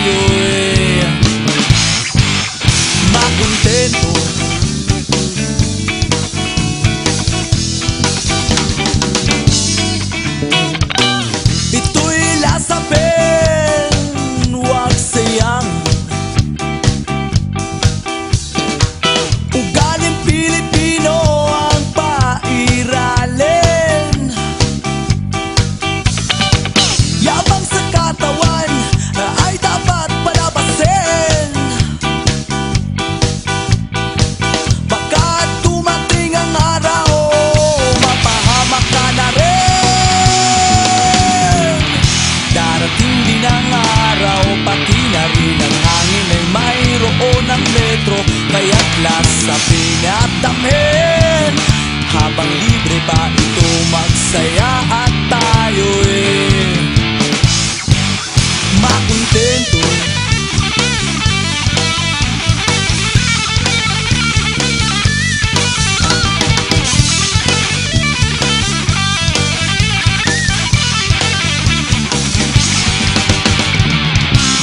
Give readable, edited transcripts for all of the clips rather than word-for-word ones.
tayo'y makontento. Ito'y lasapin, huwag sayang. Ugaling Pilipino ang pairalin. Yabang sa katawan ay dapat palabasin. Baka dumating ang araw, mapahamak ka na rin. Darating din ang araw, pati na rin ang hangin ay mayroon ng metro. Kaya't lasapin at damhin, habang libre pa ito magsaya at tayo'y makontento.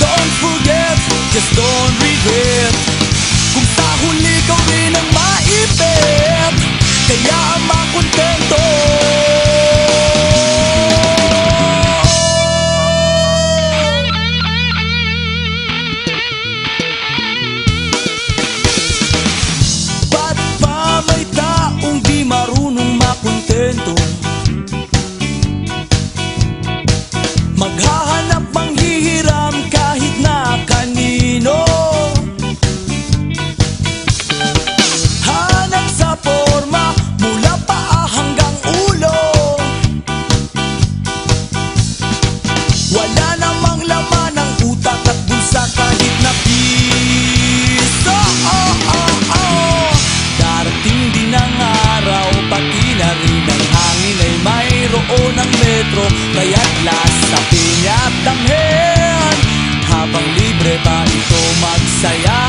Don't forget, just don't regret. Kung sa huli ko rin ang maipit, kaya makontento. Ba't pa may taong di marunong makontento? Maghahanap manghihiram kahit na kanino. Hanap sa forma mula paa hanggang ulo. Wala namang laman ang utak at bulsa kahit na piso. Darating din ang araw, pati na rin ang hangin ay mayroon ng metro. Kaya't lasapin at damhin, habang libre pa ito magsaya